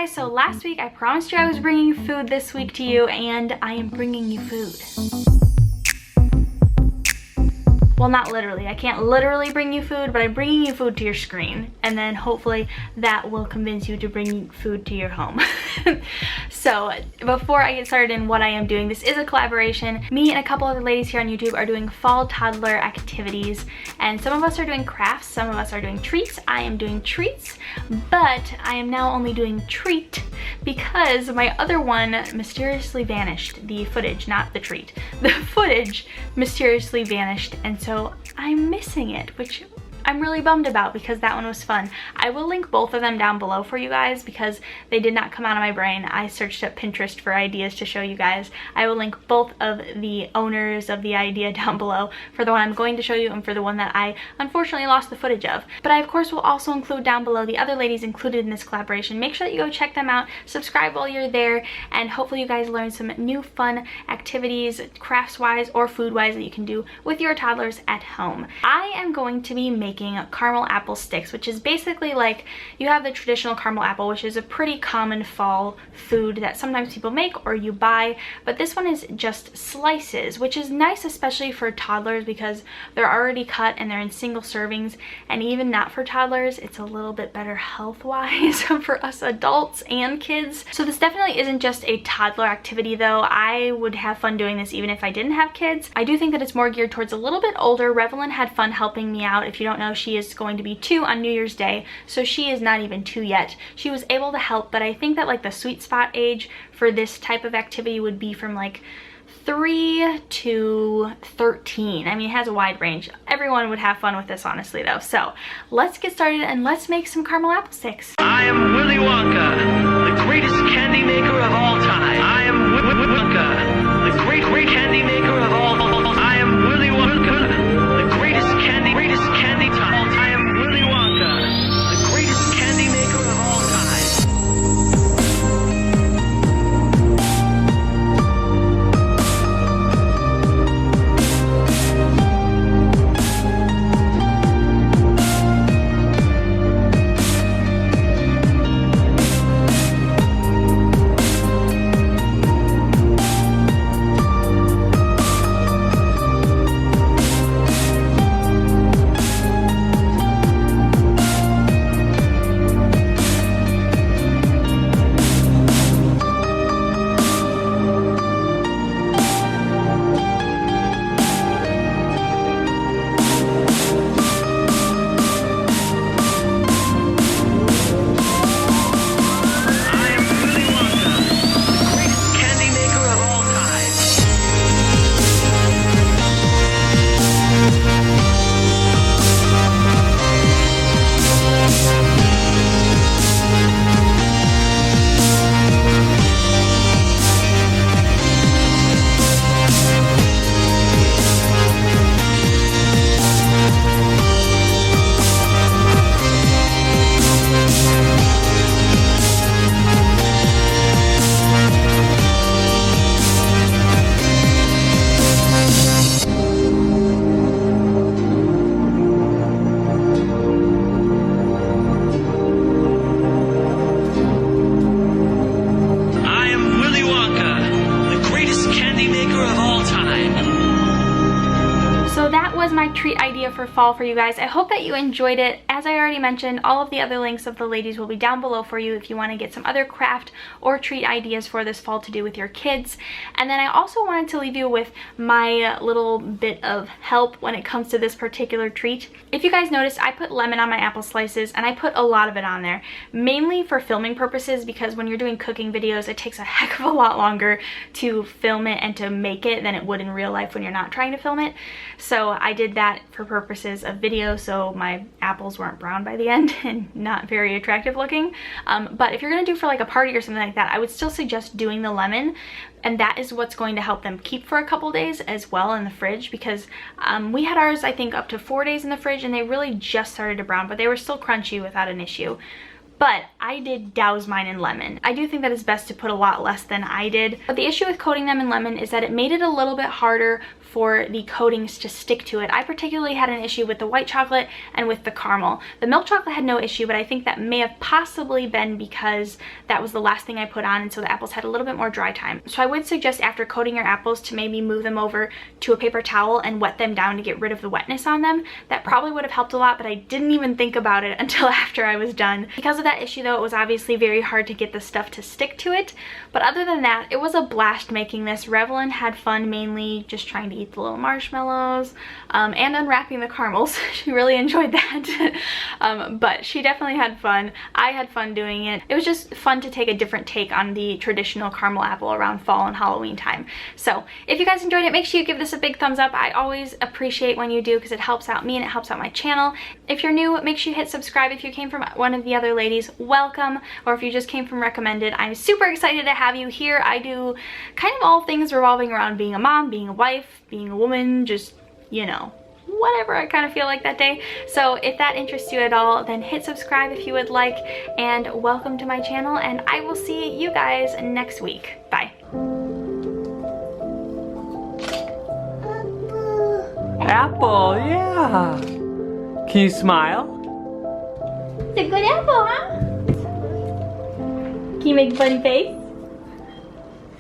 guys, so last week I promised you I was bringing food this week to you, and I am bringing you food. Well, not literally. I can't literally bring you food, but I'm bringing you food to your screen. And then hopefully that will convince you to bring food to your home. So before I get started in what I am doing, this is a collaboration. Me and a couple other ladies here on YouTube are doing fall toddler activities. And some of us are doing crafts, some of us are doing treats. I am doing treats, but I am now only doing treat because my other one mysteriously vanished. The footage, not the treat. The footage mysteriously vanished, and so I'm missing it, which I'm really bummed about because that one was fun. I will link both of them down below for you guys because they did not come out of my brain. I searched up Pinterest for ideas to show you guys. I will link both of the owners of the idea down below for the one I'm going to show you and for the one that I unfortunately lost the footage of. But I of course will also include down below the other ladies included in this collaboration. Make sure that you go check them out, subscribe while you're there, and hopefully you guys learn some new fun activities, crafts wise or food wise, that you can do with your toddlers at home. I am going to be making caramel apple sticks, which is basically like, you have the traditional caramel apple, which is a pretty common fall food that sometimes people make or you buy, but this one is just slices, which is nice especially for toddlers because they're already cut and they're in single servings, and even not for toddlers, it's a little bit better health wise for us adults and kids. So this definitely isn't just a toddler activity though. I would have fun doing this even if I didn't have kids. I do think that it's more geared towards a little bit older. Revelyn had fun helping me out. If you don't know, she is going to be 2 on New Year's Day, so she is not even 2 yet. She was able to help, but I think that like the sweet spot age for this type of activity would be from like 3 to 13. I mean, it has a wide range. Everyone would have fun with this honestly though. So let's get started and let's make some caramel apple sticks. I am Willy Wonka, the greatest candy maker of all time. I am Willy Wonka, the great candy maker of all time. I am Willy Wonka, the greatest candy time. I am Willy Wonka, the greatest candy maker of all My treat idea for fall for you guys. I hope that you enjoyed it. As I already mentioned, all of the other links of the ladies will be down below for you if you want to get some other craft or treat ideas for this fall to do with your kids. And then I also wanted to leave you with my little bit of help when it comes to this particular treat. If you guys noticed, I put lemon on my apple slices, and I put a lot of it on there, mainly for filming purposes, because when you're doing cooking videos, it takes a heck of a lot longer to film it and to make it than it would in real life when you're not trying to film it. So I did that for purposes of video, so my apples weren't brown by the end and not very attractive looking. But if you're gonna do for like a party or something like that, I would still suggest doing the lemon, and that is what's going to help them keep for a couple days as well in the fridge, because we had ours I think up to 4 days in the fridge and they really just started to brown, but they were still crunchy without an issue. but I did douse mine in lemon. I do think that it's best to put a lot less than I did. But the issue with coating them in lemon is that it made it a little bit harder for the coatings to stick to it. I particularly had an issue with the white chocolate and with the caramel. The milk chocolate had no issue, but I think that may have possibly been because that was the last thing I put on, and so the apples had a little bit more dry time. So I would suggest after coating your apples to maybe move them over to a paper towel and wet them down to get rid of the wetness on them. That probably would have helped a lot, but I didn't even think about it until after I was done. Because of that issue though, it was obviously very hard to get the stuff to stick to it. But other than that, it was a blast making this. Revlon had fun mainly just trying to eat the little marshmallows and unwrapping the caramels. She really enjoyed that. But she definitely had fun. I had fun doing it. It was just fun to take a different take on the traditional caramel apple around fall and Halloween time. So if you guys enjoyed it, make sure you give this a big thumbs up. I always appreciate when you do because it helps out me and it helps out my channel. If you're new, make sure you hit subscribe. If you came from one of the other ladies, welcome. Or if you just came from recommended, I'm super excited to have you here. I do kind of all things revolving around being a mom, being a wife, being a woman, just, you know, whatever I kind of feel like that day. So if that interests you at all, then hit subscribe if you would like, and welcome to my channel, and I will see you guys next week. Bye. Apple, yeah. Can you smile? It's a good apple, huh? Can you make a funny face?